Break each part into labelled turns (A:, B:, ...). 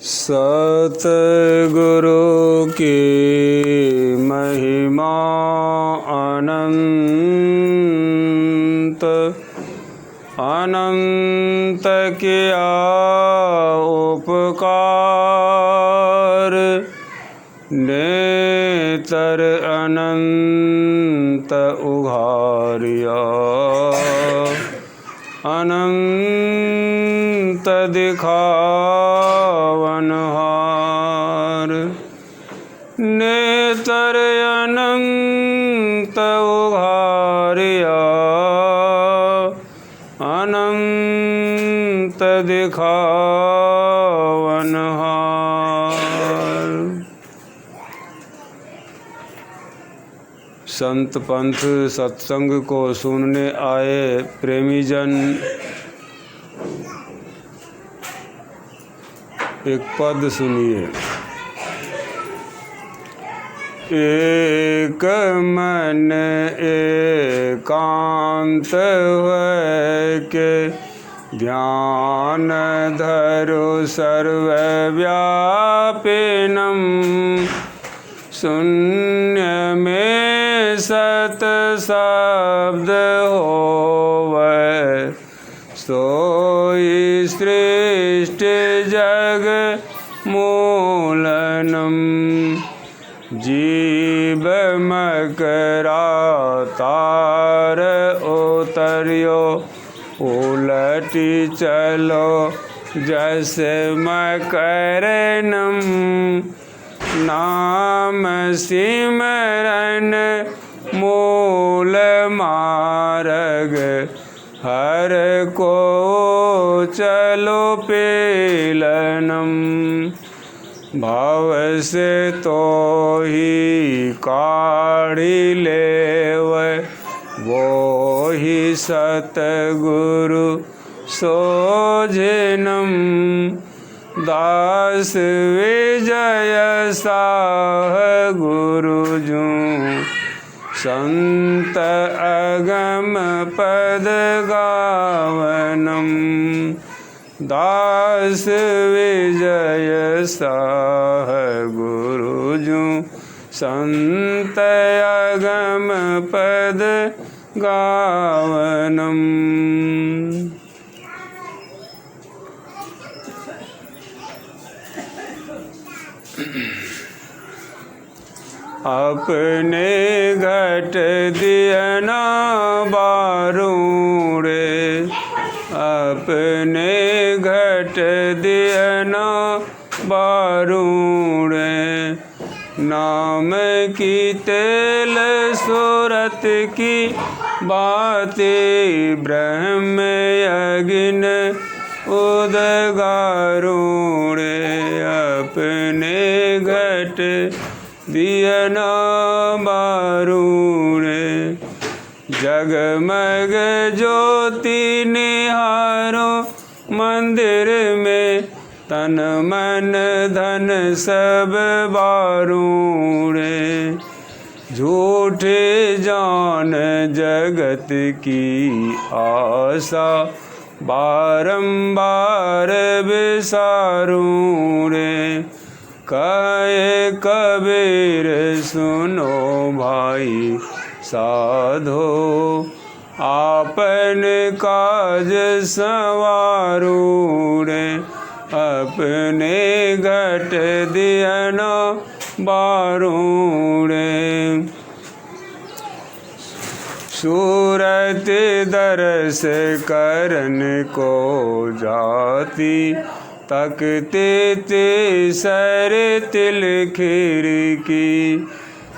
A: सतगुरु की महिमा अनंत अनंत किया उपकार, नेतर अनंत उघारिया, अनंत दिखावनहार। नेतर अनंत उघारिया, अनंत दिखावनहार। संत पंथ सत्संग को सुनने आए प्रेमी जन एक पद सुनिए। एक मन एकांत है के ध्यान धरो सर्वव्यापिनम, शून्य में सत शब्द होवै, सोई सृष्टि जग मूलनम। जीव मकरा तार उतरियो, उलटी चलो जैसे मकरनम। नाम सिमरन मूल मार्ग, हर को चलो पेलनम। भाव से तो ही काढ़ी लेवै, वो ही सतगुरु सोझनम। दास विजय साह गुरुजू, संत अगम पद गावनम। दास विजय साह गुरुजू, संत अगम पद गावनम। अपने घट दियना बारूड़े, अपने घट दियना बारूड़े। नाम की तेल सूरत की बातें, ब्रह्म यज्ञ उदगारूड़े। अपने घट दियना बारूड़े, जगमग ज्योति निहारो मंदिर में। तन मन धन सब बारूड़े, झूठे जान जगत की आशा, बारंबार बिसारूड़े। कहे कबीर सुनो भाई साधो, आपन काज संवारूड़े। अपने घट दियना बारूड़े, सूरत दरस करन को जाती। तकते ते सर तिल खिड़की,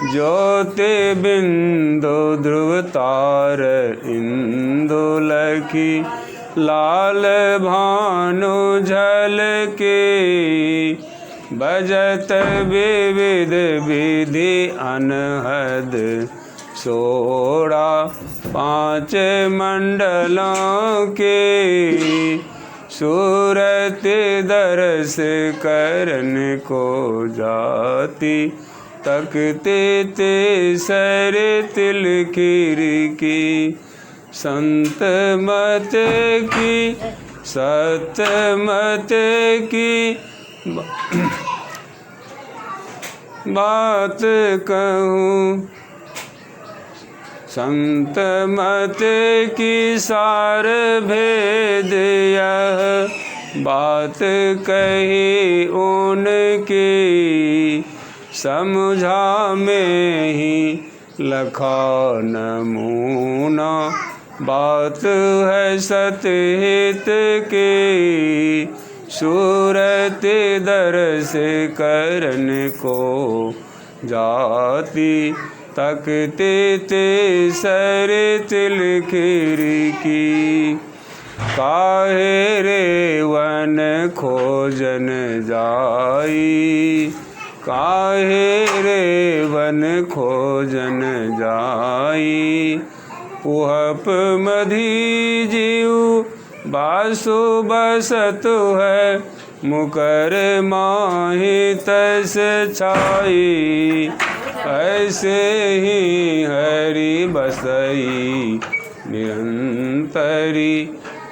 A: ज्योति बिंदु ध्रुव तार इंदुलखी। लाल भानु झलके, बजत विविध विधि अनहद सोड़ा। पांच मंडलों के सूरत दरस करन को जाती। तकते ते सर तिल खिड़की, संत मत की सत मत की बात कहूँ संत मत की सार भेद यह बात कही उनकी समझा में ही लखा नमूना बात है सतहित की सूरत दर्श करन को जाति तकते ते सर तिल खिड़की काहे रे वन खोजन जाई काहे रे वन खोजन जाई उहप मधी जीव बासु बसत है मुकर माहि तस छाई ऐसे ही हरि बसई निरंतरी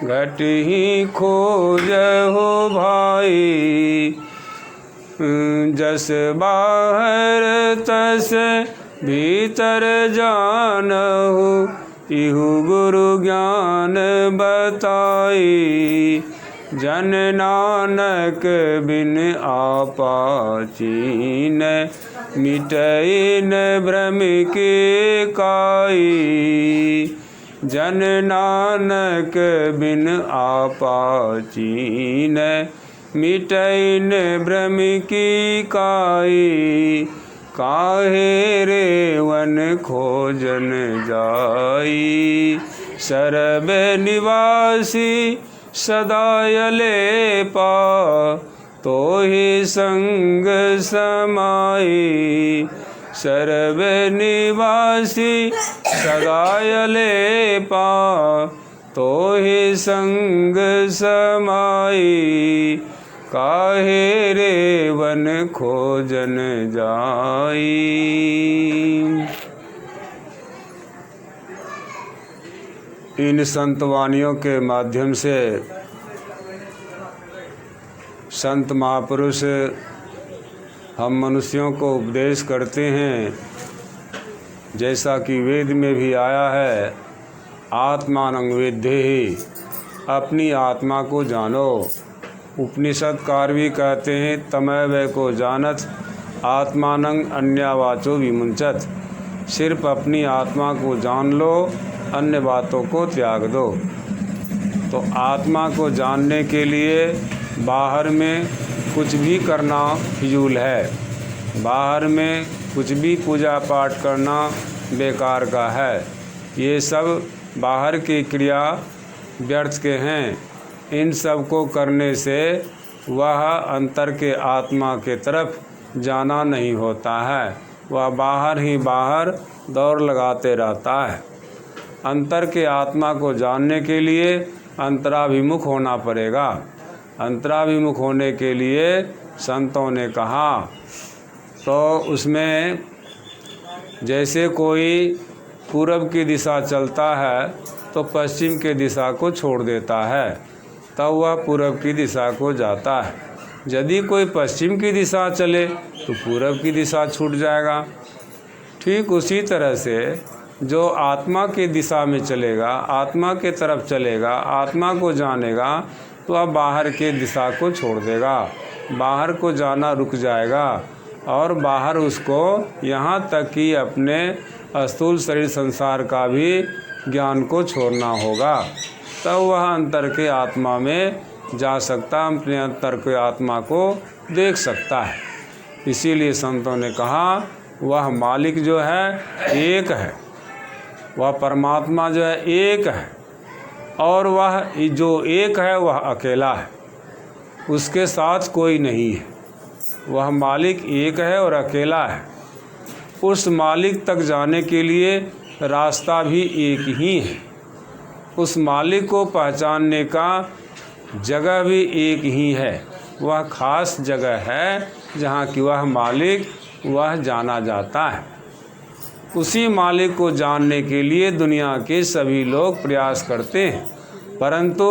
A: घट ही खोज हो भाई जस बाहर तस भीतर जानहु इहु गुरु ज्ञान बताई जन नानक बिन आपा चीन मिटई न भ्रम के काई जन नानक बिन आपा चीन मिटई न भ्रम की काई काहे रे वन खोजन जाई सरब निवासी सदायले पा तो ही संग समाई सर्व निवासी सदायले पा तो ही संग समाई काहे रे वन खोजन जाई। इन संतवानियों के माध्यम से संत महापुरुष हम मनुष्यों को उपदेश करते हैं, जैसा कि वेद में भी आया है, आत्मानं विद्धि, अपनी आत्मा को जानो। उपनिषदकार भी कहते हैं तमैव को जानत आत्मानं अन्यवाचो विमुंचत, सिर्फ अपनी आत्मा को जान लो, अन्य बातों को त्याग दो। तो आत्मा को जानने के लिए बाहर में कुछ भी करना फिजूल है, बाहर में कुछ भी पूजा पाठ करना बेकार का है। ये सब बाहर की क्रिया व्यर्थ के हैं। इन सब को करने से वह अंतर के आत्मा के तरफ जाना नहीं होता है, वह बाहर ही बाहर दौड़ लगाते रहता है। अंतर के आत्मा को जानने के लिए अंतराभिमुख होना पड़ेगा। अंतराभिमुख होने के लिए संतों ने कहा, तो उसमें जैसे कोई पूरब की दिशा चलता है तो पश्चिम के दिशा को छोड़ देता है, तब वह पूरब की दिशा को जाता है। यदि कोई पश्चिम की दिशा चले तो पूरब की दिशा छूट जाएगा। ठीक उसी तरह से जो आत्मा की दिशा में चलेगा, आत्मा के तरफ चलेगा, आत्मा को जानेगा, तो अब बाहर के दिशा को छोड़ देगा, बाहर को जाना रुक जाएगा और बाहर उसको यहाँ तक कि अपने स्थूल शरीर संसार का भी ज्ञान को छोड़ना होगा, तब वह अंतर के आत्मा में जा सकता, अपने अंतर के आत्मा को देख सकता है। इसीलिए संतों ने कहा वह मालिक जो है एक है, वह परमात्मा जो है एक है, और वह जो एक है वह अकेला है, उसके साथ कोई नहीं है। वह मालिक एक है और अकेला है। उस मालिक तक जाने के लिए रास्ता भी एक ही है। उस मालिक को पहचानने का जगह भी एक ही है। वह खास जगह है जहाँ कि वह मालिक वह जाना जाता है। उसी मालिक को जानने के लिए दुनिया के सभी लोग प्रयास करते हैं, परंतु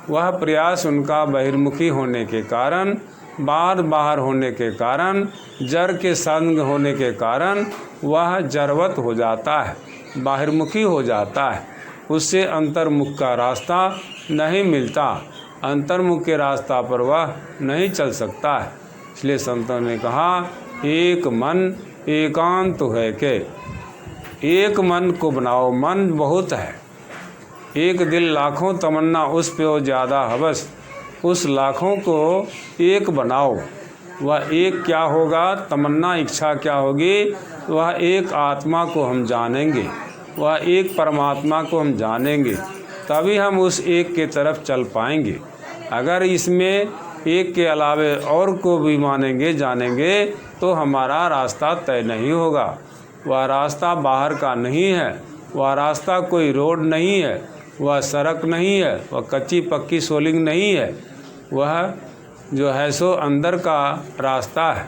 A: वह प्रयास उनका बहिर्मुखी होने के कारण बाहर होने के कारण, जड़ के संग होने के कारण वह जड़वत हो जाता है, बाहिर्मुखी हो जाता है, उससे अंतर्मुख का रास्ता नहीं मिलता, अंतर्मुख के रास्ता पर वह नहीं चल सकता है। इसलिए संतों ने कहा एक मन एकांत है के, एक मन को बनाओ, मन बहुत है, एक दिल लाखों तमन्ना उस पे हो ज़्यादा हवस, उस लाखों को एक बनाओ। वह एक क्या होगा, तमन्ना इच्छा क्या होगी, वह एक आत्मा को हम जानेंगे, वह एक परमात्मा को हम जानेंगे, तभी हम उस एक के तरफ चल पाएंगे। अगर इसमें एक के अलावे और को भी मानेंगे जानेंगे तो हमारा रास्ता तय नहीं होगा। वह रास्ता बाहर का नहीं है, वह रास्ता कोई रोड नहीं है, वह सड़क नहीं है, वह कच्ची पक्की सोलिंग नहीं है, वह जो है सो अंदर का रास्ता है।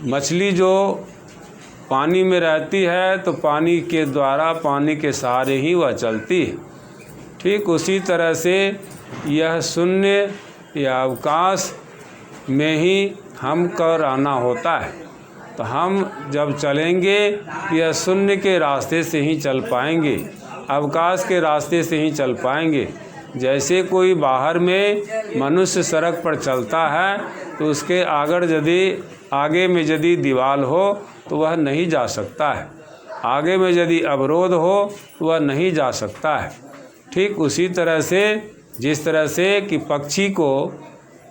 A: मछली जो पानी में रहती है तो पानी के द्वारा, पानी के सहारे ही वह चलती है। ठीक उसी तरह से यह शून्य या अवकाश में ही हमको रहना होता है। तो हम जब चलेंगे यह शून्य के रास्ते से ही चल पाएंगे, अवकाश के रास्ते से ही चल पाएंगे। जैसे कोई बाहर में मनुष्य सड़क पर चलता है तो उसके आगे में यदि दीवार हो तो वह नहीं जा सकता है, आगे में यदि अवरोध हो तो वह नहीं जा सकता है। ठीक उसी तरह से जिस तरह से कि पक्षी को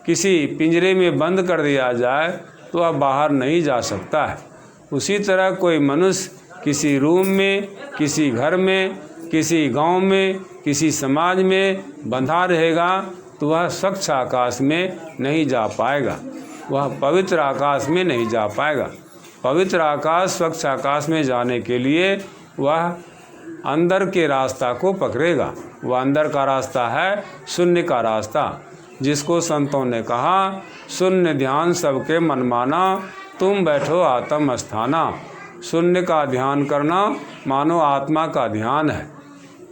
A: किसी पिंजरे में बंद कर दिया जाए तो वह बाहर नहीं जा सकता है, उसी तरह कोई मनुष्य किसी रूम में, किसी घर में, किसी गांव में, किसी समाज में बंधा रहेगा तो वह स्वच्छ आकाश में नहीं जा पाएगा, वह पवित्र आकाश में नहीं जा पाएगा। पवित्र आकाश, स्वच्छ आकाश में जाने के लिए वह अंदर के रास्ता को पकड़ेगा। वह अंदर का रास्ता है शून्य का रास्ता, जिसको संतों ने कहा शून्य ध्यान सबके मनमाना, तुम बैठो आत्म अस्थाना। शून्य का ध्यान करना मानो आत्मा का ध्यान है।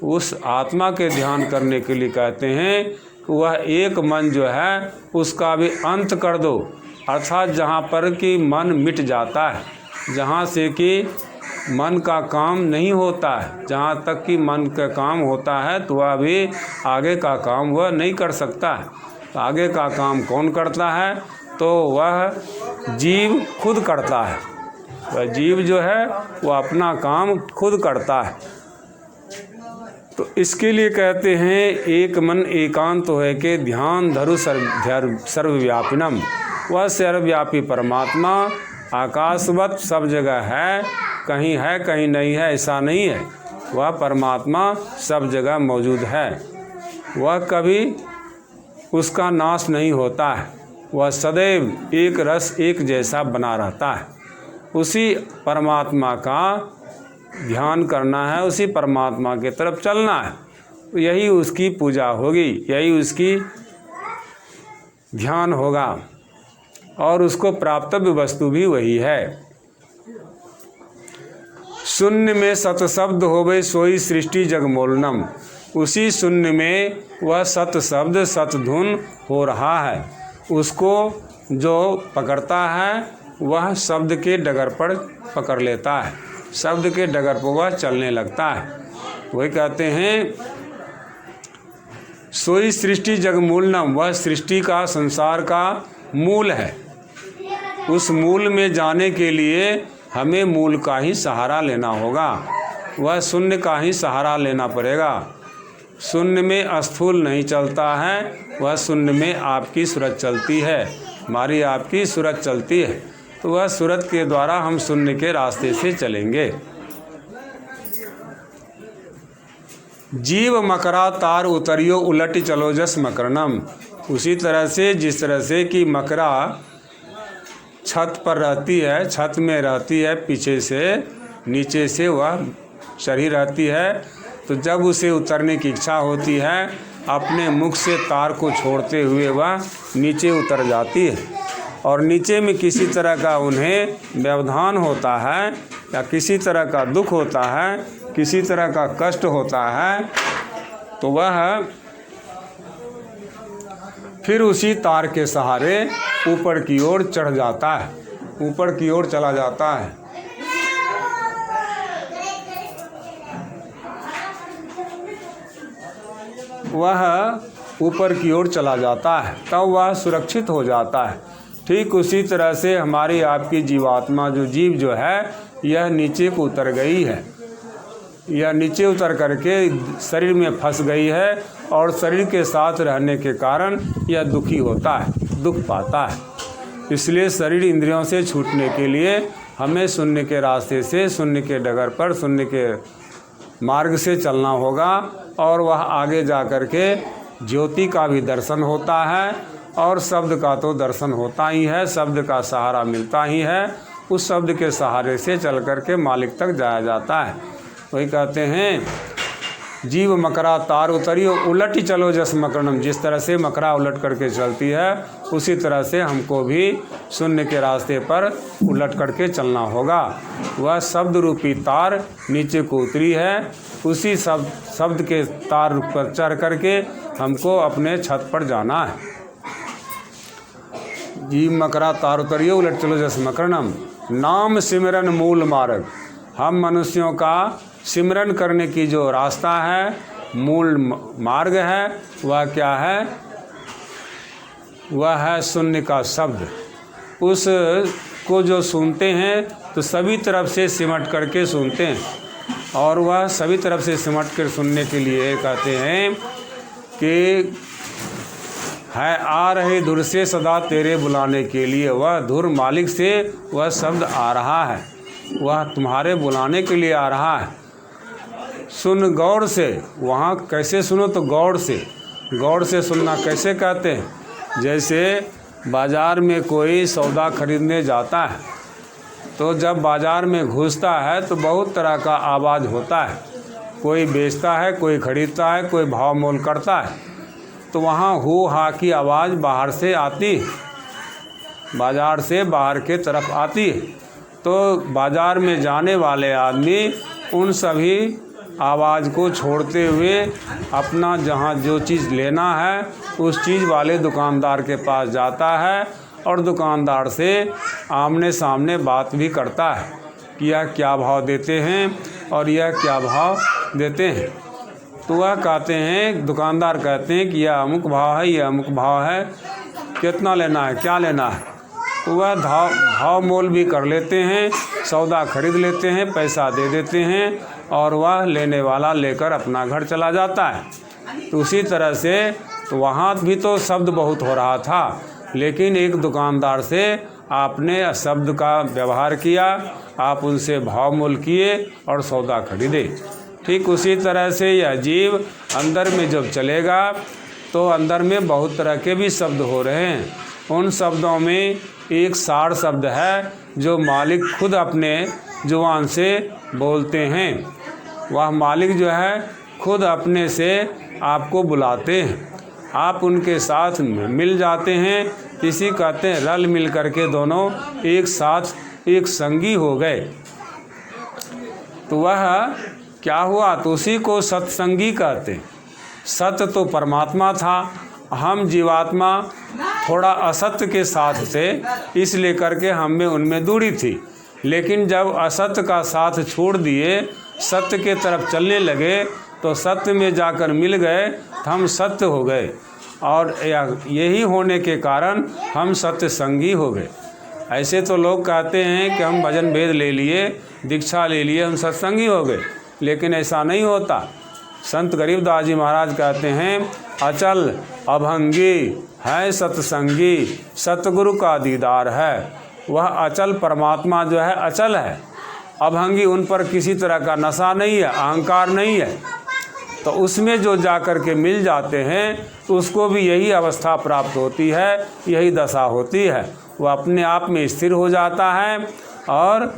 A: उस आत्मा के ध्यान करने के लिए कहते हैं कि वह एक मन जो है उसका भी अंत कर दो, अर्थात जहाँ पर कि मन मिट जाता है, जहाँ से कि मन का काम नहीं होता है, जहाँ तक कि मन का काम होता है तो वह भी आगे का काम वह नहीं कर सकता है। तो आगे का काम कौन करता है, तो वह जीव खुद करता है। वह जीव जो है वह अपना काम खुद करता है। तो इसके लिए कहते हैं एक मन एकांत है के ध्यान धरु सर्वव्यापिनम। वह सर्वव्यापी परमात्मा आकाशवत सब जगह है, कहीं नहीं है ऐसा नहीं है। वह परमात्मा सब जगह मौजूद है, वह कभी उसका नाश नहीं होता है, वह सदैव एक रस एक जैसा बना रहता है। उसी परमात्मा का ध्यान करना है, उसी परमात्मा की तरफ चलना है। यही उसकी पूजा होगी, यही उसकी ध्यान होगा और उसको प्राप्तव्य वस्तु भी वही है। शून्य में सत शब्द होवे सोई सृष्टि जगमोलनम। उसी शून्य में वह सत शब्द सत धुन हो रहा है। उसको जो पकड़ता है वह शब्द के डगर पर पकड़ लेता है, शब्द के डगर पर वह चलने लगता है। वही कहते हैं सोई सृष्टि जगमूलनम। वह सृष्टि का, संसार का मूल है। उस मूल में जाने के लिए हमें मूल का ही सहारा लेना होगा, वह शून्य का ही सहारा लेना पड़ेगा। शून्य में स्थूल नहीं चलता है, वह शून्य में आपकी सूरत चलती है, हमारी आपकी सूरत चलती है। तो वह सूरत के द्वारा हम शून्य के रास्ते से चलेंगे। जीव मकरा तार उतरियो उलट चलो जस मकरनम। उसी तरह से जिस तरह से कि मकरा छत पर रहती है, छत में रहती है, पीछे से नीचे से वह चढ़ी रहती है, तो जब उसे उतरने की इच्छा होती है अपने मुख से तार को छोड़ते हुए वह नीचे उतर जाती है। और नीचे में किसी तरह का उन्हें व्यवधान होता है या किसी तरह का दुख होता है, किसी तरह का कष्ट होता है, तो वह फिर उसी तार के सहारे ऊपर की ओर चढ़ जाता है, ऊपर की ओर चला जाता है। वह ऊपर की ओर चला जाता है, तब वह सुरक्षित हो जाता है। ठीक उसी तरह से हमारी आपकी जीवात्मा जीव जो है, यह नीचे को उतर गई है, यह नीचे उतर करके शरीर में फंस गई है और शरीर के साथ रहने के कारण यह दुखी होता है, दुख पाता है। इसलिए शरीर इंद्रियों से छूटने के लिए हमें शून्य के रास्ते से, शून्य के डगर पर, शून्य के मार्ग से चलना होगा और वह आगे जा कर के ज्योति का भी दर्शन होता है और शब्द का तो दर्शन होता ही है, शब्द का सहारा मिलता ही है। उस शब्द के सहारे से चल कर के मालिक तक जाया जाता है। वही कहते हैं, जीव मकरा तार उतरियो उलट ही चलो जस मकरनम। जिस तरह से मकरा उलट करके चलती है, उसी तरह से हमको भी शून्य के रास्ते पर उलट करके चलना होगा। वह शब्द रूपी तार नीचे को उतरी है, उसी शब्द के तार पर चढ़ करके हमको अपने छत पर जाना है। जीव मकरा तार उतरियो उलट चलो जस मकरनम। नाम सिमरन मूल मार्ग। हम मनुष्यों का सिमरन करने की जो रास्ता है, मूल मार्ग है, वह क्या है? वह है शून्य का शब्द। उस को जो सुनते हैं तो सभी तरफ से सिमट करके सुनते हैं, और वह सभी तरफ से सिमट कर सुनने के लिए कहते हैं कि है आ रहे धुर से सदा तेरे बुलाने के लिए। वह धुर मालिक से वह शब्द आ रहा है, वह तुम्हारे बुलाने के लिए आ रहा है। सुन गौर से। वहाँ कैसे सुनो? तो गौर से। गौर से सुनना कैसे कहते हैं? जैसे बाज़ार में कोई सौदा खरीदने जाता है, तो जब बाज़ार में घुसता है तो बहुत तरह का आवाज़ होता है। कोई बेचता है, कोई खरीदता है, कोई भाव मोल करता है। तो वहाँ हो हा की आवाज़ बाहर से आती है, बाज़ार से बाहर के तरफ आती है। तो बाज़ार में जाने वाले आदमी उन सभी आवाज़ को छोड़ते हुए अपना जहाँ जो चीज़ लेना है उस चीज़ वाले दुकानदार के पास जाता है और दुकानदार से आमने सामने बात भी करता है कि यह क्या भाव देते हैं और यह क्या भाव देते हैं। तो वह कहते हैं, दुकानदार कहते हैं कि यह अमुक भाव है, यह अमुक भाव है, कितना लेना है, क्या लेना है। तो वह भाव मोल भी कर लेते हैं, सौदा खरीद लेते हैं, पैसा दे देते हैं और वह लेने वाला लेकर अपना घर चला जाता है। तो उसी तरह से तो वहाँ भी तो शब्द बहुत हो रहा था, लेकिन एक दुकानदार से आपने शब्द का व्यवहार किया, आप उनसे भाव मोल किए और सौदा खरीदे। ठीक उसी तरह से यह जीव अंदर में जब चलेगा तो अंदर में बहुत तरह के भी शब्द हो रहे हैं। उन शब्दों में एक सार शब्द है जो मालिक खुद अपने जुबान से बोलते हैं। वह मालिक जो है खुद अपने से आपको बुलाते हैं, आप उनके साथ मिल जाते हैं। इसी कहते हैं रल मिल करके दोनों एक साथ एक संगी हो गए। तो वह क्या हुआ? तो उसी को सत्संगी कहते हैं। सत्य तो परमात्मा था, हम जीवात्मा थोड़ा असत्य के साथ थे, इसलिए करके हम में उनमें दूरी थी। लेकिन जब असत्य का साथ छोड़ दिए, सत्य के तरफ चलने लगे, तो सत्य में जाकर मिल गए, तो हम सत्य हो गए। और यही होने के कारण हम सत्य संगी हो गए। ऐसे तो लोग कहते हैं कि हम भजन भेद ले लिए, दीक्षा ले लिए, हम सत्संगी हो गए, लेकिन ऐसा नहीं होता। संत गरीबदास जी महाराज कहते हैं, अचल अभंगी है सत्संगी, सतगुरु का दीदार है। वह अचल परमात्मा जो है अचल है, अभंगी, उन पर किसी तरह का नशा नहीं है, अहंकार नहीं है। तो उसमें जो जाकर के मिल जाते हैं उसको भी यही अवस्था प्राप्त होती है, यही दशा होती है। वह अपने आप में स्थिर हो जाता है और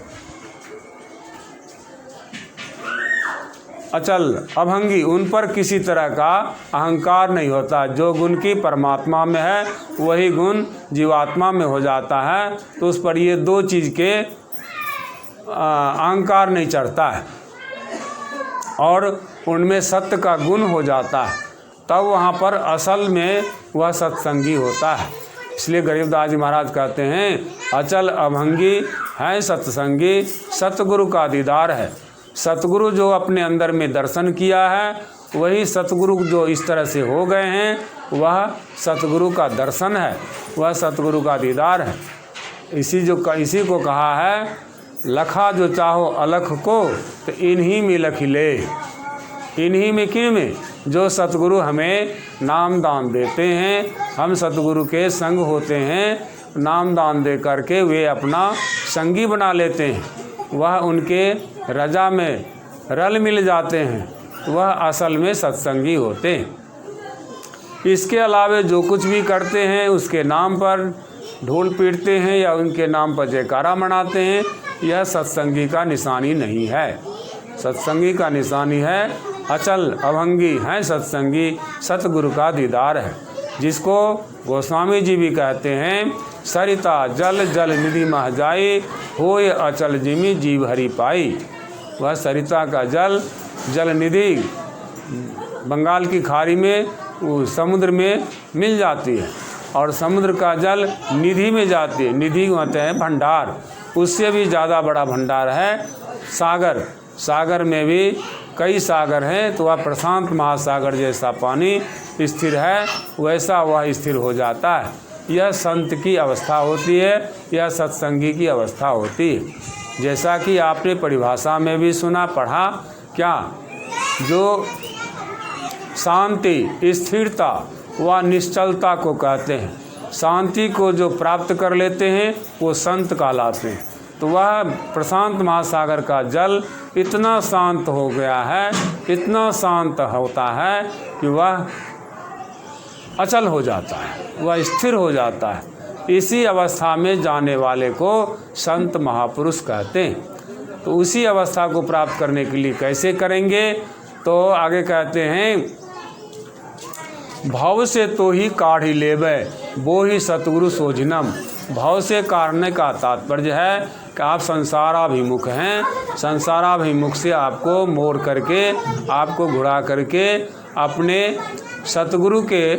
A: अचल अभंगी, उन पर किसी तरह का अहंकार नहीं होता। जो गुण की परमात्मा में है वही गुण जीवात्मा में हो जाता है। तो उस पर ये दो चीज़ के अहंकार नहीं चढ़ता है और उनमें सत्य का गुण हो जाता है। तब वहाँ पर असल में वह सत्संगी होता है। इसलिए गरीबदास जी महाराज कहते हैं, अचल अभंगी है सत्संगी, सतगुरु का दीदार है। सतगुरु जो अपने अंदर में दर्शन किया है, वही सतगुरु जो इस तरह से हो गए हैं, वह सतगुरु का दर्शन है, वह सतगुरु का दीदार है। इसी को कहा है, लखा जो चाहो अलख को तो इन्हीं में लखी ले। इन्हीं में किन में? जो सतगुरु हमें नाम दान देते हैं, हम सतगुरु के संग होते हैं, नाम दान दे करके वे अपना संगी बना लेते हैं, वह उनके रजा में रल मिल जाते हैं, वह असल में सत्संगी होते हैं। इसके अलावा जो कुछ भी करते हैं उसके नाम पर ढोल पीटते हैं या उनके नाम पर जयकारा मनाते हैं, यह सत्संगी का निशानी नहीं है। सत्संगी का निशानी है अचल अभंगी है सत्संगी, सतगुरु का दीदार है, जिसको गोस्वामी जी भी कहते हैं, सरिता जल जल निधि मह जाई, होय अचल जिमि जीव हरि पाई। वह सरिता का जल जल निधि बंगाल की खाड़ी में, समुद्र में मिल जाती है, और समुद्र का जल निधि में जाती है। निधि कहते हैं भंडार, उससे भी ज़्यादा बड़ा भंडार है सागर। सागर में भी कई सागर हैं, तो वह प्रशांत महासागर जैसा पानी स्थिर है, वैसा वह स्थिर हो जाता है। यह संत की अवस्था होती है, यह सत्संगी की अवस्था होती है। जैसा कि आपने परिभाषा में भी सुना पढ़ा, क्या जो शांति स्थिरता व निश्चलता को कहते हैं, शांति को जो प्राप्त कर लेते हैं वो संत कहलाते हैं। तो वह प्रशांत महासागर का जल इतना शांत हो गया है, इतना शांत होता है कि वह अचल हो जाता है, वह स्थिर हो जाता है। इसी अवस्था में जाने वाले को संत महापुरुष कहते हैं। तो उसी अवस्था को प्राप्त करने के लिए कैसे करेंगे? तो आगे कहते हैं, भाव से तो ही काढ़ी लेवे वो ही सतगुरु सोझिनम। भाव से काढ़ने का तात्पर्य है कि आप संसाराभिमुख हैं, संसाराभिमुख से आपको मोड़ करके, आपको घुरा करके अपने सतगुरु के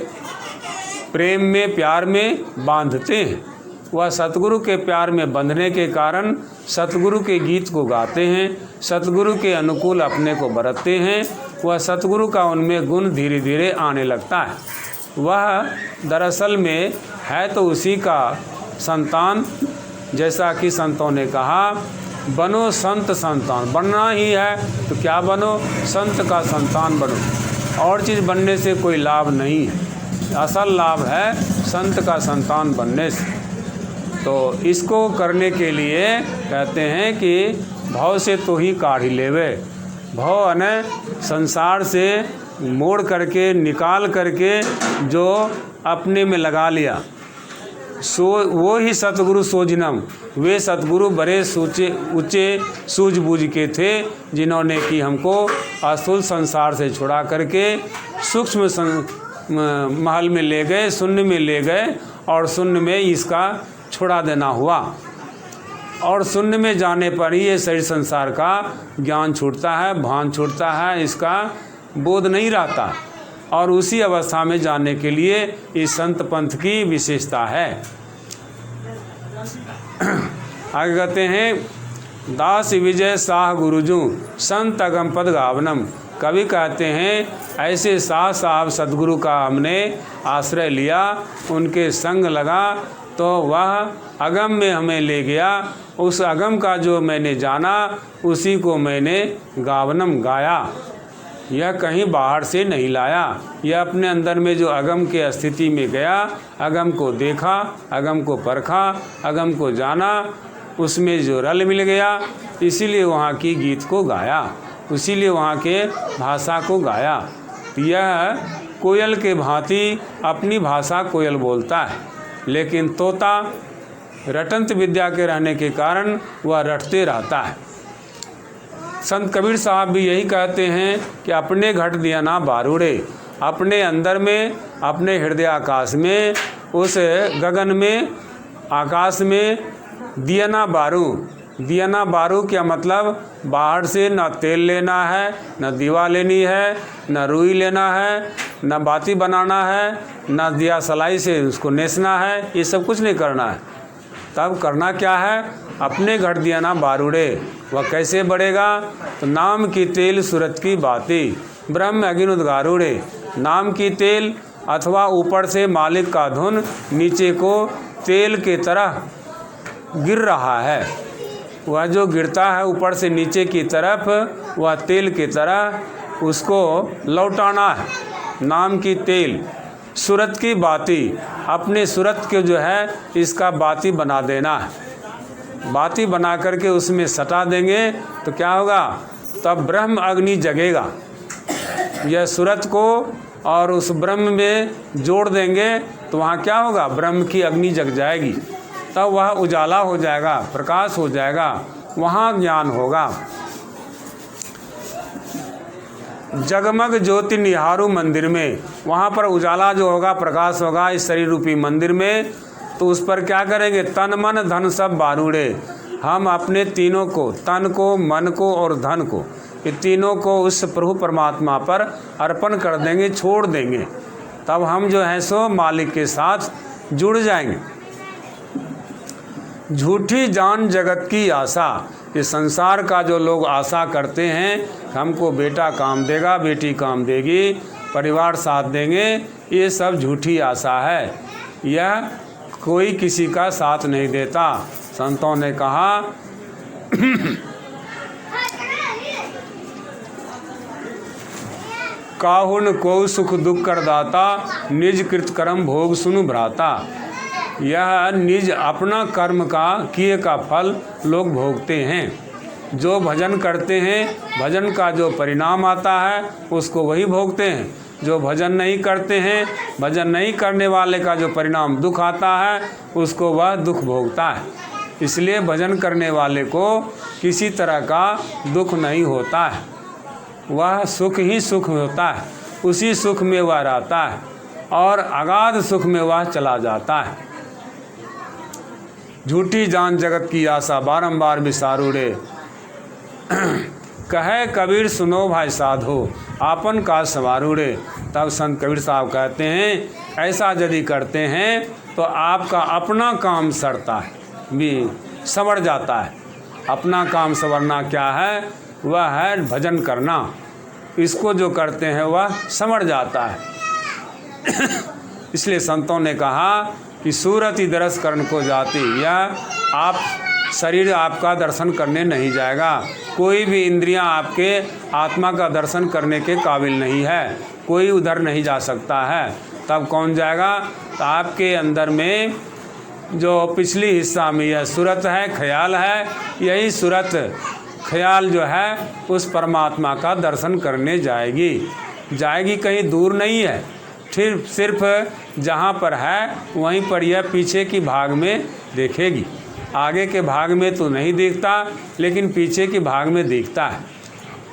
A: प्रेम में, प्यार में बांधते हैं। वह सतगुरु के प्यार में बंधने के कारण सतगुरु के गीत को गाते हैं, सतगुरु के अनुकूल अपने को बरतते हैं। वह सतगुरु का उनमें गुण धीरे धीरे आने लगता है। वह दरअसल में है तो उसी का संतान, जैसा कि संतों ने कहा, बनो संत संतान। बनना ही है तो क्या बनो? संत का संतान बनो। और चीज़ बनने से कोई लाभ नहीं है, असल लाभ है संत का संतान बनने से। तो इसको करने के लिए कहते हैं कि भाव से तो ही काढ़ी लेवे। भाव ने संसार से मोड़ करके, निकाल करके जो अपने में लगा लिया, सो वो ही सतगुरु सोझिनम। वे सतगुरु बड़े ऊंचे सूझबूझ के थे, जिन्होंने कि हमको अस्थूल संसार से छुड़ा करके सूक्ष्म महल में ले गए, शून्य में ले गए, और शून्य में इसका छुड़ा देना हुआ। और शून्य में जाने पर ही ये शरीर संसार का ज्ञान छूटता है, भान छूटता है, इसका बोध नहीं रहता। और उसी अवस्था में जाने के लिए इस संत पंथ की विशेषता है। आगे कहते हैं, दास विजय शाह गुरुजू संत अगम पद गावनम। कवि कहते हैं, ऐसे शाह साहब सदगुरु का हमने आश्रय लिया, उनके संग लगा तो वह अगम में हमें ले गया। उस अगम का जो मैंने जाना, उसी को मैंने गावनम गाया। यह कहीं बाहर से नहीं लाया, यह अपने अंदर में जो अगम के स्थिति में गया, अगम को देखा, अगम को परखा, अगम को जाना, उसमें जो रल मिल गया, इसीलिए वहाँ की गीत को गाया, इसीलिए वहाँ के भाषा को गाया। यह कोयल के भांति अपनी भाषा कोयल बोलता है, लेकिन तोता रटंत विद्या के रहने के कारण वह रटते रहता है। संत कबीर साहब भी यही कहते हैं कि अपने घट दिया ना बारूड़े। अपने अंदर में, अपने हृदय आकाश में, उस गगन में, आकाश में दिया ना बारू। दिया ना बारू क्या मतलब? बाहर से न तेल लेना है, न दीवा लेनी है, न रुई लेना है, न बाती बनाना है, न दिया सलाई से उसको नेसना है, ये सब कुछ नहीं करना है। तब करना क्या है, अपने घर दिया ना बारूड़े, वह कैसे बढ़ेगा, तो नाम की तेल सूरत की बाती, ब्रह्म अग्नि उद्गारूड़े। नाम की तेल अथवा ऊपर से मालिक का धुन नीचे को तेल के तरह गिर रहा है, वह जो गिरता है ऊपर से नीचे की तरफ, वह तेल की तरह उसको लौटाना है। नाम की तेल सूरत की बाती, अपने सूरत के जो है इसका बाती बना देना है। बाती बना करके उसमें सटा देंगे तो क्या होगा, तब ब्रह्म अग्नि जगेगा। यह सूरत को और उस ब्रह्म में जोड़ देंगे तो वहाँ क्या होगा, ब्रह्म की अग्नि जग जाएगी, तब वह उजाला हो जाएगा, प्रकाश हो जाएगा, वहाँ ज्ञान होगा। जगमग ज्योति निहारू मंदिर में, वहाँ पर उजाला जो होगा, प्रकाश होगा इस शरीर रूपी मंदिर में, तो उस पर क्या करेंगे, तन मन धन सब बारूड़े। हम अपने तीनों को, तन को, मन को और धन को, ये तीनों को उस प्रभु परमात्मा पर अर्पण कर देंगे, छोड़ देंगे, तब हम जो है सो मालिक के साथ जुड़ जाएंगे। झूठी जान जगत की आशा, ये संसार का जो लोग आशा करते हैं, हमको बेटा काम देगा, बेटी काम देगी, परिवार साथ देंगे, ये सब झूठी आशा है। यह कोई किसी का साथ नहीं देता। संतों ने कहा काहुन को सुख दुख कर दाता, निज कृत कर्म भोग सुनु भ्राता। यह निज अपना कर्म का किए का फल लोग भोगते हैं। जो भजन करते हैं, भजन का जो परिणाम आता है उसको वही भोगते हैं। जो भजन नहीं करते हैं, भजन नहीं करने वाले का जो परिणाम दुख आता है उसको वह दुख भोगता है। इसलिए भजन करने वाले को किसी तरह का दुख नहीं होता है, वह सुख ही सुख होता है, उसी सुख में वह रहता है और अगाध सुख में वह चला जाता है। झूठी जान जगत की आशा बारंबार विसारूड़े। कहे कबीर सुनो भाई साधो, आपन का सवारूड़े। तब संत कबीर साहब कहते हैं, ऐसा यदि करते हैं तो आपका अपना काम सड़ता है, भी संवर जाता है। अपना काम संवरना क्या है, वह है भजन करना। इसको जो करते हैं वह संवर जाता है। इसलिए संतों ने कहा कि सूरत ही दरस करण को जाती, यह आप शरीर आपका दर्शन करने नहीं जाएगा। कोई भी इंद्रियां आपके आत्मा का दर्शन करने के काबिल नहीं है, कोई उधर नहीं जा सकता है। तब कौन जाएगा, तो आपके अंदर में जो पिछली हिस्सा में यह सूरत है, ख्याल है, यही सूरत ख्याल जो है उस परमात्मा का दर्शन करने जाएगी, कहीं दूर नहीं है। सिर्फ जहाँ पर है वहीं पर यह पीछे की भाग में देखेगी। आगे के भाग में तो नहीं दिखता, लेकिन पीछे के भाग में दिखता है।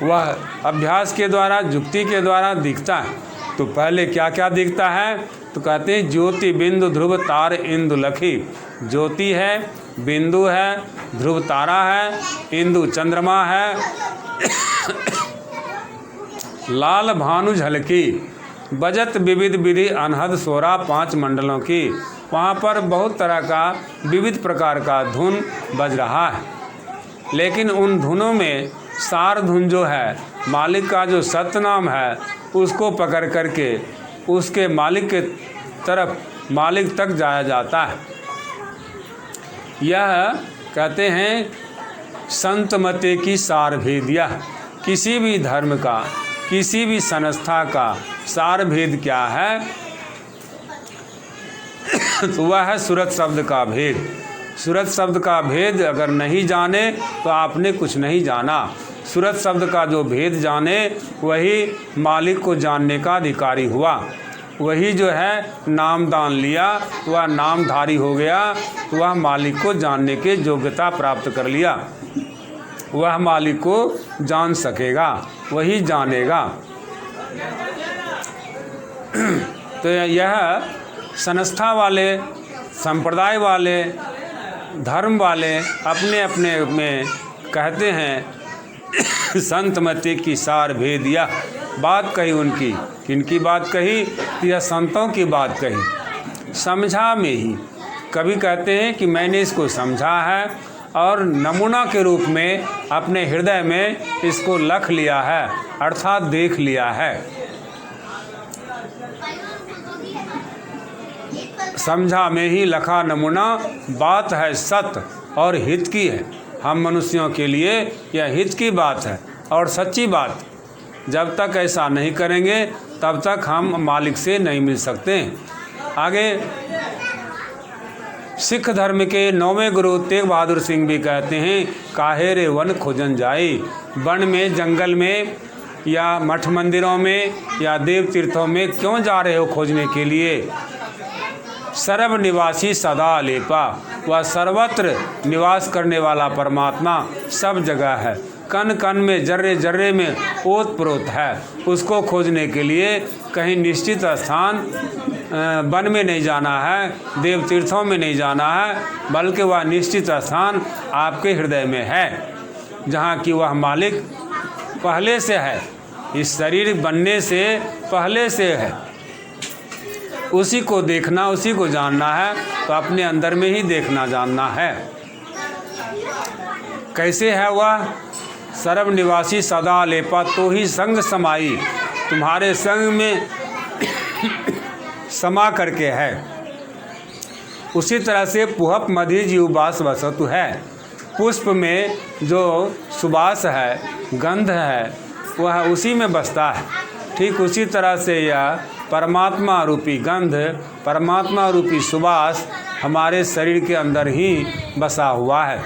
A: वह अभ्यास के द्वारा, युक्ति के द्वारा दिखता है। तो पहले क्या क्या दिखता है, तो कहते हैं ज्योति बिंदु ध्रुव तार इंदु लखी। ज्योति है, बिंदु है, ध्रुव तारा है, इंदु चंद्रमा है, लाल भानु झलकी, बजत विविध विधि अनहद सोरा 5 मंडलों की। वहाँ पर बहुत तरह का विविध प्रकार का धुन बज रहा है, लेकिन उन धुनों में सार धुन जो है, मालिक का जो सतनाम है, उसको पकड़ करके उसके मालिक के तरफ, मालिक तक जाया जाता है। यह कहते हैं संत मते की सार भेद। यह किसी भी धर्म का, किसी भी संस्था का सार भेद क्या है, तो वह है सूरत शब्द का भेद। सूरत शब्द का भेद अगर नहीं जाने तो आपने कुछ नहीं जाना। सूरत शब्द का जो भेद जाने वही मालिक को जानने का अधिकारी हुआ। वही जो है नामदान लिया, वह नामधारी हो गया, वह मालिक को जानने के योग्यता प्राप्त कर लिया। वह मालिक को जान सकेगा, वही जानेगा। तो यह संस्था वाले, संप्रदाय वाले, धर्म वाले अपने अपने में कहते हैं संत मते की सार भेद। यह बात कही उनकी किनकी बात कही? यह संतों की बात कही। समझा में ही, कभी कहते हैं कि मैंने इसको समझा है और नमूना के रूप में अपने हृदय में इसको लख लिया है, अर्थात देख लिया है। समझा में ही लखा नमूना, बात है सत्य और हित की है। हम मनुष्यों के लिए यह हित की बात है और सच्ची बात। जब तक ऐसा नहीं करेंगे तब तक हम मालिक से नहीं मिल सकते। आगे सिख धर्म के 9वें गुरु तेग बहादुर सिंह भी कहते हैं, काहे रे वन खोजन जाई। वन में, जंगल में या मठ मंदिरों में या देव तीर्थों में क्यों जा रहे हो खोजने के लिए? सर्व निवासी सदा लेपा, वह सर्वत्र निवास करने वाला परमात्मा सब जगह है, कण कण में, जर्रे जर्रे में ओत प्रोत है। उसको खोजने के लिए कहीं निश्चित स्थान वन में नहीं जाना है, देव तीर्थों में नहीं जाना है, बल्कि वह निश्चित स्थान आपके हृदय में है, जहाँ की वह मालिक पहले से है, इस शरीर बनने से पहले से है। उसी को देखना, उसी को जानना है, तो अपने अंदर में ही देखना जानना है। कैसे है वह? सर्व निवासी सदा लेपा, तो ही संग समाई, तुम्हारे संग में समा करके है। उसी तरह से पुहप मधि जीवबास वसतु है, पुष्प में जो सुबास है, गंध है, वह उसी में बसता है। ठीक उसी तरह से यह परमात्मा रूपी गंध, परमात्मा रूपी सुबास हमारे शरीर के अंदर ही बसा हुआ है।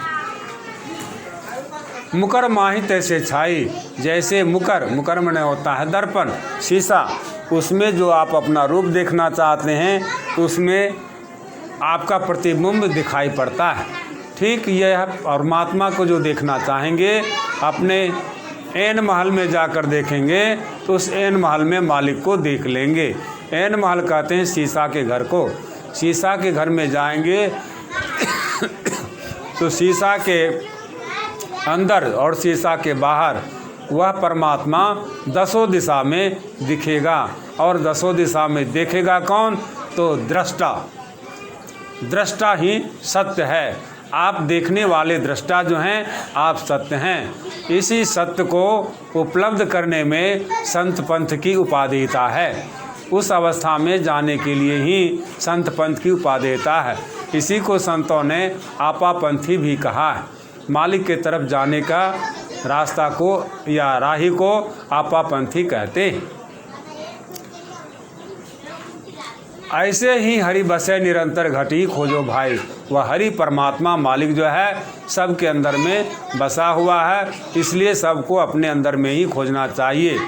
A: मुकर माही तैसे छाई, जैसे मुकर में होता है दर्पण, शीशा, उसमें जो आप अपना रूप देखना चाहते हैं तो उसमें आपका प्रतिबिंब दिखाई पड़ता है। ठीक यह परमात्मा को जो देखना चाहेंगे, अपने ऐन महल में जाकर देखेंगे तो उस ऐन महल में मालिक को देख लेंगे। ऐन महल कहते हैं शीशा के घर को। शीशा के घर में जाएंगे तो शीशा के अंदर और शीशा के बाहर वह परमात्मा दसों दिशा में दिखेगा। और दसों दिशा में देखेगा कौन? तो दृष्टा। दृष्टा ही सत्य है। आप देखने वाले दृष्टा जो हैं, आप सत्य हैं। इसी सत्य को उपलब्ध करने में संत पंथ की उपादेयता है। उस अवस्था में जाने के लिए ही संत पंथ की उपादेयता है। इसी को संतों ने आपापंथी भी कहा है। मालिक के तरफ जाने का रास्ता को या राही को आपापंथी कहते हैं। ऐसे ही हरि बसे निरंतर घटी खोजो भाई। वह हरि परमात्मा मालिक जो है सब के अंदर में बसा हुआ है, इसलिए सबको अपने अंदर में ही खोजना चाहिए।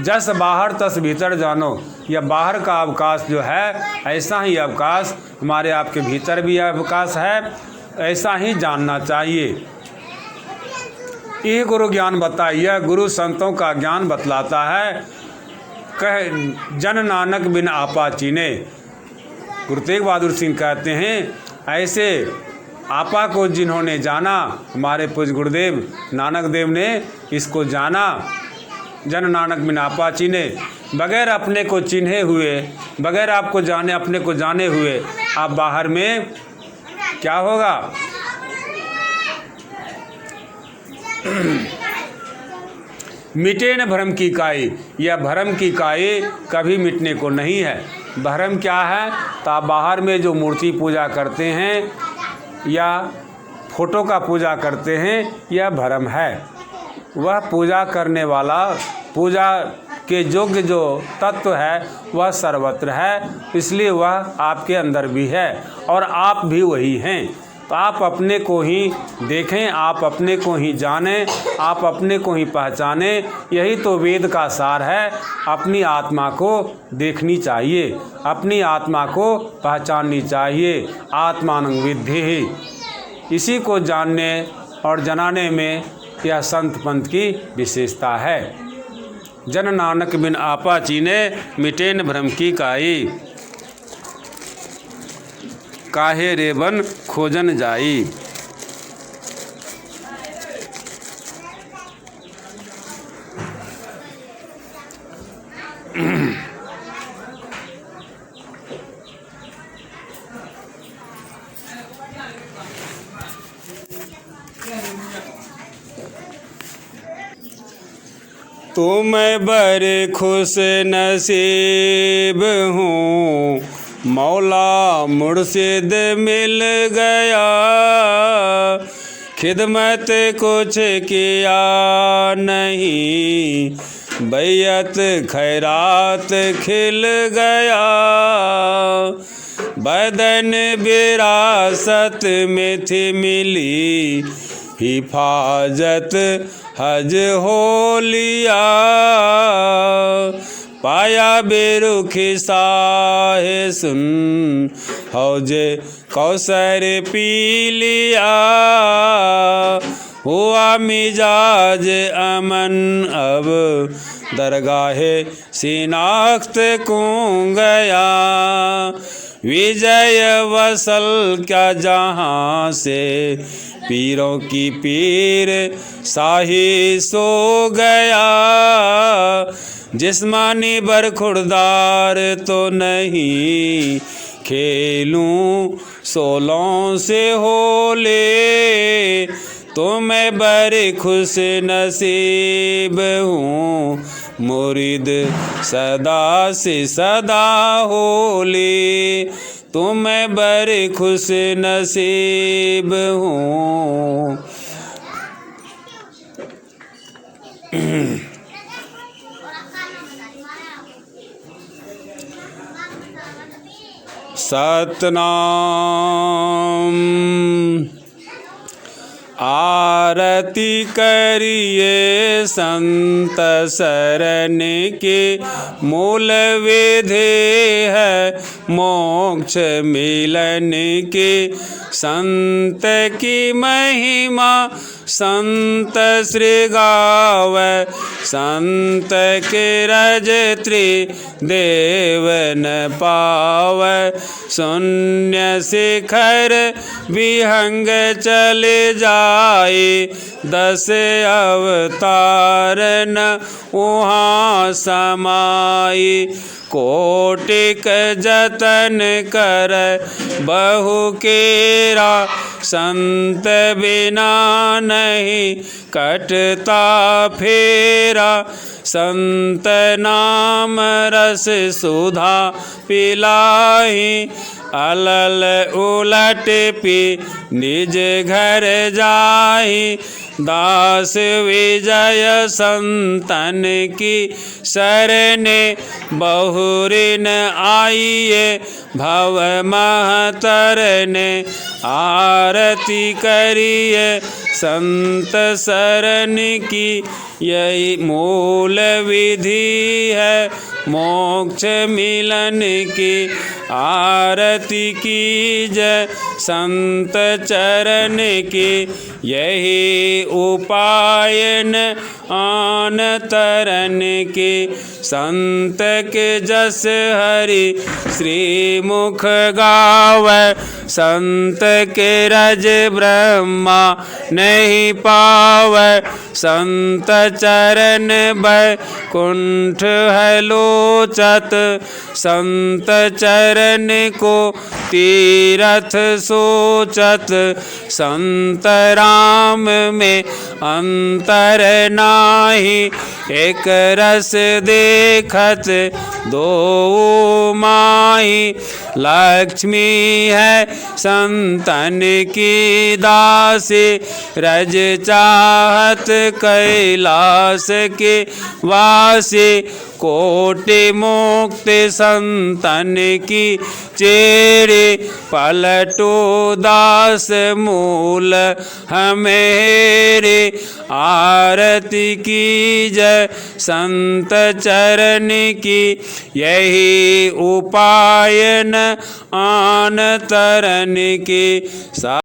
A: जस बाहर तस भीतर जानो, यह बाहर का अवकाश जो है, ऐसा ही अवकाश हमारे आपके भीतर भी अवकाश है, ऐसा ही जानना चाहिए। यह गुरु ज्ञान बताइए, गुरु संतों का ज्ञान बतलाता है। कह जन नानक बिन आपा चीने। गुरु तेग बहादुर सिंह कहते हैं, ऐसे आपा को जिन्होंने जाना, हमारे पूज्य गुरुदेव नानक देव ने इसको जाना। जन नानक बिन आपा चीने, बगैर अपने को चिन्हे हुए, बगैर आपको जाने, अपने को जाने हुए आप बाहर में क्या होगा? मिटे न भ्रम की काई। यह भ्रम की काई कभी मिटने को नहीं है। भ्रम क्या है? तो आप बाहर में जो मूर्ति पूजा करते हैं या फोटो का पूजा करते हैं, यह भ्रम है। वह पूजा करने वाला, पूजा के योग्य जो तत्व है वह सर्वत्र है, इसलिए वह आपके अंदर भी है और आप भी वही हैं। तो आप अपने को ही देखें, आप अपने को ही जानें, आप अपने को ही पहचानें। यही तो वेद का सार है। अपनी आत्मा को देखनी चाहिए, अपनी आत्मा को पहचाननी चाहिए। आत्मानं विद्धि। इसी को जानने और जनाने में यह संत पंथ की विशेषता है। जन नानक बिन आपा चीने, मिटेन भ्रम की काई। काहे रे बन खोजन जाई। तो मैं बड़े खुश नसीब हूँ, मौला मुर्शिद मिल गया। खिदमत कुछ किया नहीं, बैयत खैरात खिल गया। बदन विरासत में थी मिली, हिफाजत हज हो लिया। पाया बेरुखी साहे सुन, हौजे कौसर पी लिया। हुआ मिजाज अमन अब, दरगाहे शिनाख्त को गया। विजय वसल क्या जहाँ से, पीरों की पीर शाही सो गया। जिस्मानी बरखुरदार तो नहीं, खेलूं सोलों से होले। तो मैं बड़े खुश नसीब हूँ, मुरीद सदा से सदा होले। तो मैं बड़े खुश नसीब हूँ। सतनाम आरती करिए संत शरण के, मूल विधि है मोक्ष मिलन के। संत की महिमा संत श्री गावै, संत के रज त्रिदेव न पावै। शून्य शिखर विहंग चले जाए, 10 अवतार न वहाँ समाये। कोटिक जतन कर बहु केरा, संत बिना नहीं कटता फेरा। संत नाम रस सुधा पिलाही, अलल उलट पी निज घर जाही। दास विजय संतन की शरणे, बहुरिन आइए भव महतरने। आरती करिए संत शरण की, यही मूल विधि है मोक्ष मिलन की। आरती कीजय संत चरण की, यही उपायन आन तरन की। संत के जस हरि श्री मुख गावै, संत के रज ब्रह्मा नहीं पावै। संत चरण बैकुंठ है लोचत, संत चरण को तीरथ सोचत। संत राम में अंतर नाही, एक रस देखत दो माही। लक्ष्मी है संतन की दासी, रज चाहत कैलाश के वासी। कोटि मुक्ति संतन की चेरे, पलटो दास मूल हमेरे। आरती की जय संत चरण की, यही उपायन आन तरन की।